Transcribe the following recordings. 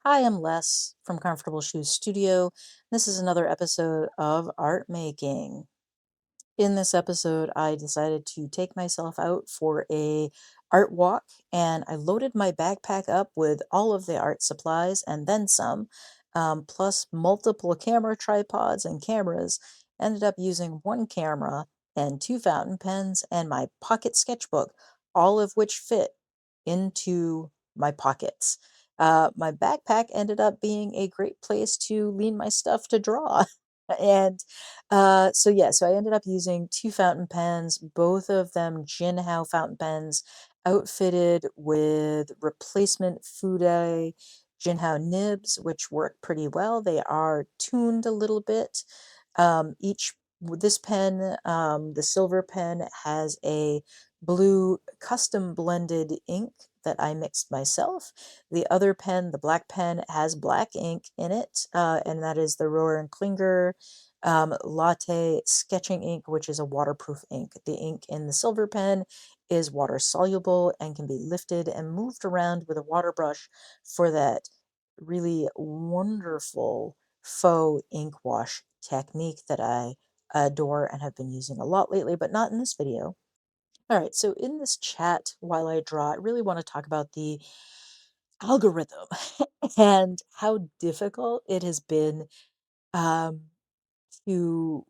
Hi, I'm Les from Comfortable Shoes Studio. This is another episode of Art Making. In this episode, I decided to take myself out for a art walk, and I loaded my backpack up with all of the art supplies and then some, plus multiple camera tripods and cameras. Ended up using one camera and two fountain pens and my pocket sketchbook, all of which fit into my pockets. My backpack ended up being a great place to lean my stuff to draw. And so I ended up using two fountain pens, both of them Jinhao fountain pens, outfitted with replacement Fude Jinhao nibs, which work pretty well. They are tuned a little bit. This pen, the silver pen, has a blue custom blended ink that I mixed myself. The other pen, the black pen, has black ink in it, and that is the Rohr and Klinger latte sketching ink, which is a waterproof ink. The ink in the silver pen is water soluble and can be lifted and moved around with a water brush for that really wonderful faux ink wash technique that I adore and have been using a lot lately, but not in this video. All right, so in this chat while I draw, I really want to talk about the algorithm and how difficult it has been um, to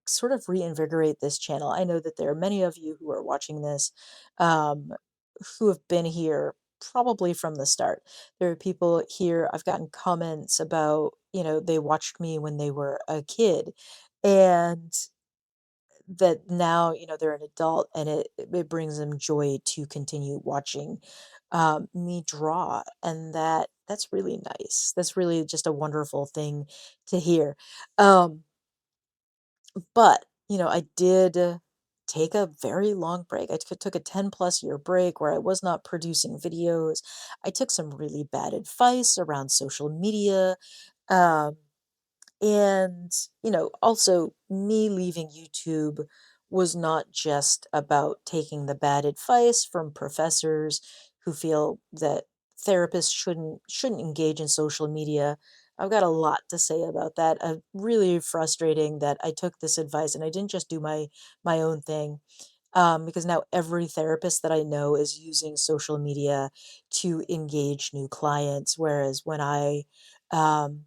sort of reinvigorate this channel. I know that there are many of you who are watching this um, who have been here probably from the start. There are people here, I've gotten comments about, they watched me when they were a kid and that now, they're an adult and it brings them joy to continue watching me draw. And that's really nice. That's really just a wonderful thing to hear. Um, but, I did take a very long break. I took a 10 plus year break where I was not producing videos. I took some really bad advice around social media. Um, and, also me leaving YouTube was not just about taking the bad advice from professors who feel that therapists shouldn't engage in social media. I've got a lot to say about that. Really frustrating that I took this advice and I didn't just do my own thing. Because now every therapist that I know is using social media to engage new clients, whereas when um,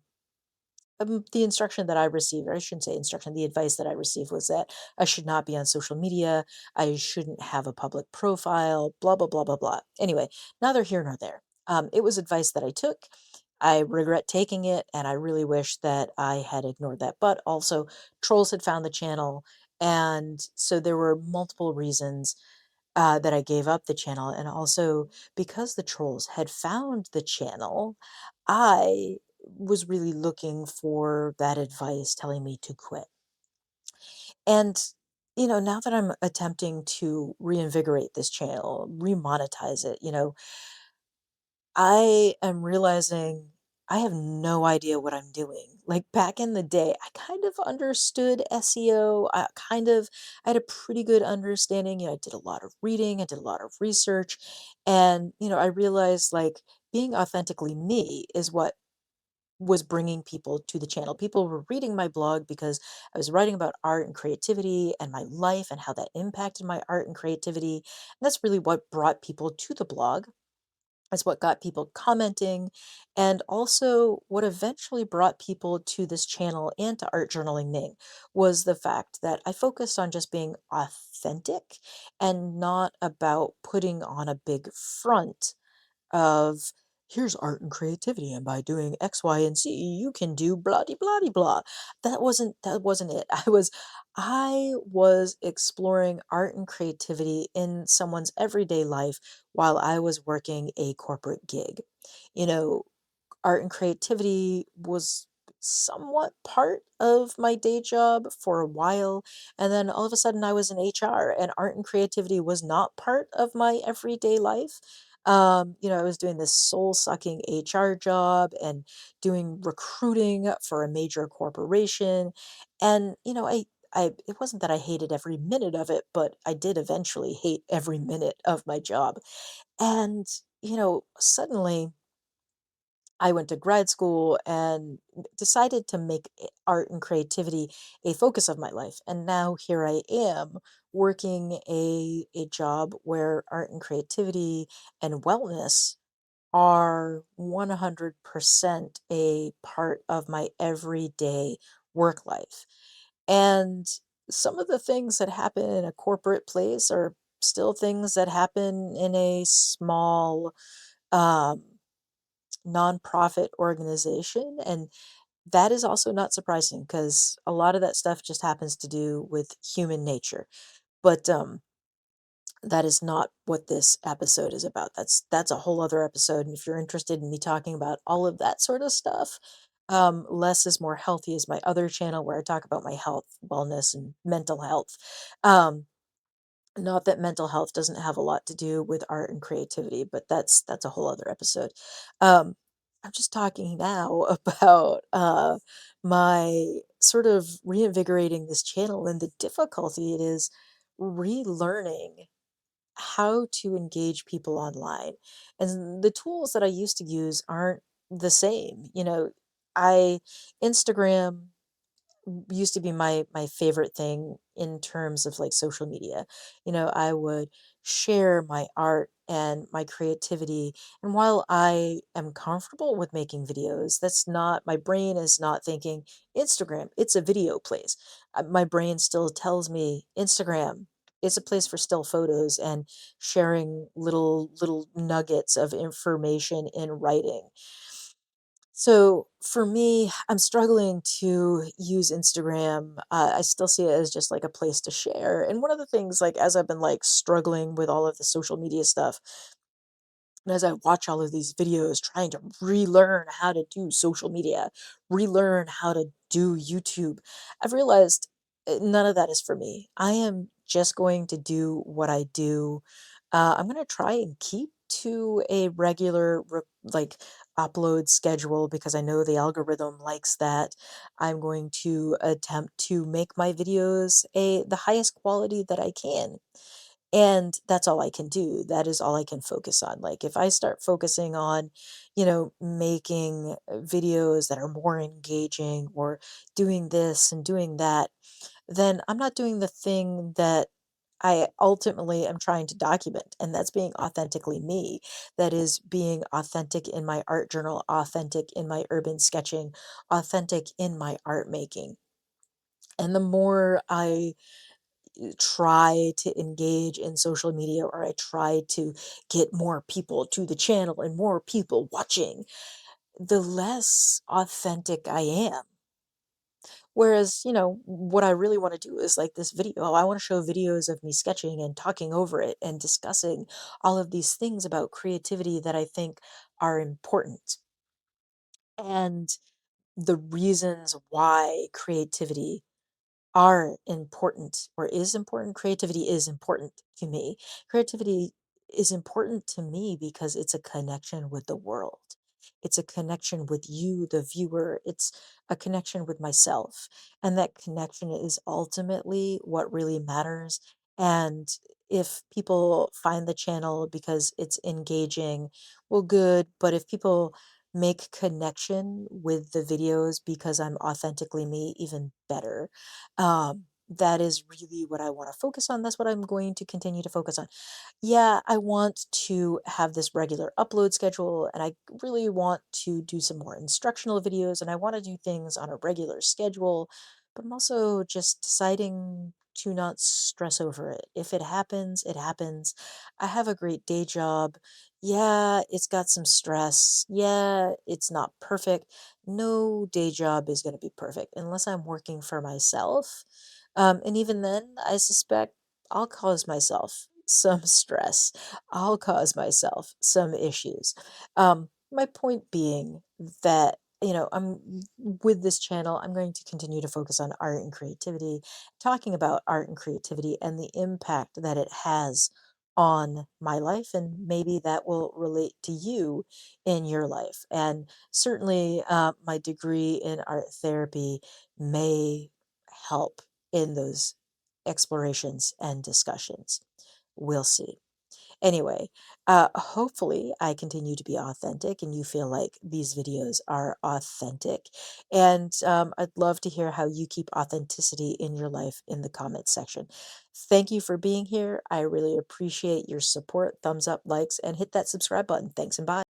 the instruction that I received, or I shouldn't say instruction, the advice that I received was that I should not be on social media. I shouldn't have a public profile, blah, blah, blah, blah, blah. Anyway, neither here nor there. It was advice that I took. I regret taking it, and I really wish that I had ignored that. But also, trolls had found the channel, and so there were multiple reasons that I gave up the channel. And also, because the trolls had found the channel, I was really looking for that advice telling me to quit. And, now that I'm attempting to reinvigorate this channel, remonetize it, I am realizing I have no idea what I'm doing. Like back in the day, I kind of understood SEO. I had a pretty good understanding. I did a lot of reading, I did a lot of research, and I realized like being authentically me is what was bringing people to the channel. People were reading my blog because I was writing about art and creativity and my life and how that impacted my art and creativity. And that's really what brought people to the blog. That's what got people commenting, and also what eventually brought people to this channel and to Art Journaling Ning was the fact that I focused on just being authentic and not about putting on a big front of here's art and creativity, and by doing X, Y, and Z, you can do blah de blah de blah. That wasn't it. I was exploring art and creativity in someone's everyday life while I was working a corporate gig. You know, art and creativity was somewhat part of my day job for a while, and then all of a sudden I was in HR and art and creativity was not part of my everyday life. I was doing this soul-sucking HR job and doing recruiting for a major corporation, and I it wasn't that I hated every minute of it, but I did eventually hate every minute of my job. And suddenly I went to grad school and decided to make art and creativity a focus of my life. And now here I am working a job where art and creativity and wellness are 100% a part of my everyday work life. And some of the things that happen in a corporate place are still things that happen in a small um, nonprofit organization. And that is also not surprising because a lot of that stuff just happens to do with human nature. But that is not what this episode is about. That's a whole other episode. And if you're interested in me talking about all of that sort of stuff, Less is More Healthy is my other channel where I talk about my health, wellness, and mental health. Um, Not that mental health doesn't have a lot to do with art and creativity, but that's a whole other episode. Um, I'm just talking now about my sort of reinvigorating this channel and the difficulty it is relearning how to engage people online. And the tools that I used to use aren't the same. I Instagram used to be my favorite thing in terms of like social media. I would share my art and my creativity. And while I am comfortable with making videos, that's not my brain is not thinking Instagram, it's a video place. My brain still tells me Instagram is a place for still photos and sharing little nuggets of information in writing. So for me, I'm struggling to use Instagram. I still see it as just like a place to share. And one of the things, like as I've been like struggling with all of the social media stuff, and as I watch all of these videos trying to relearn how to do social media, relearn how to do YouTube, I've realized none of that is for me. I am just going to do what I do. I'm going to try and keep to a regular like upload schedule because I know the algorithm likes that. I'm going to attempt to make my videos the highest quality that I can. And that's all I can do. That is all I can focus on. Like if I start focusing on, making videos that are more engaging or doing this and doing that, then I'm not doing the thing that I ultimately am trying to document, and that's being authentically me. That is being authentic in my art journal, authentic in my urban sketching, authentic in my art making. And the more I try to engage in social media or I try to get more people to the channel and more people watching, the less authentic I am. Whereas, what I really want to do is like this video. I want to show videos of me sketching and talking over it and discussing all of these things about creativity that I think are important. And the reasons why creativity are important or is important. Creativity is important to me. Creativity is important to me because it's a connection with the world. It's a connection with you, the viewer. It's a connection with myself. And that connection is ultimately what really matters. And if people find the channel because it's engaging, well, good. But if people make connection with the videos because I'm authentically me, even better. That is really what I want to focus on. That's what I'm going to continue to focus on. Yeah, I want to have this regular upload schedule and I really want to do some more instructional videos and I want to do things on a regular schedule, but I'm also just deciding to not stress over it. If it happens, it happens. I have a great day job. Yeah, it's got some stress. Yeah, it's not perfect. No day job is going to be perfect unless I'm working for myself. And even then, I suspect I'll cause myself some stress. I'll cause myself some issues. My point being that, I'm with this channel, I'm going to continue to focus on art and creativity, talking about art and creativity and the impact that it has on my life. And maybe that will relate to you in your life. And certainly, my degree in art therapy may help in those explorations and discussions. We'll see. Anyway, hopefully I continue to be authentic and you feel like these videos are authentic. And I'd love to hear how you keep authenticity in your life in the comments section. Thank you for being here. I really appreciate your support. Thumbs up, likes, and hit that subscribe button. Thanks and bye.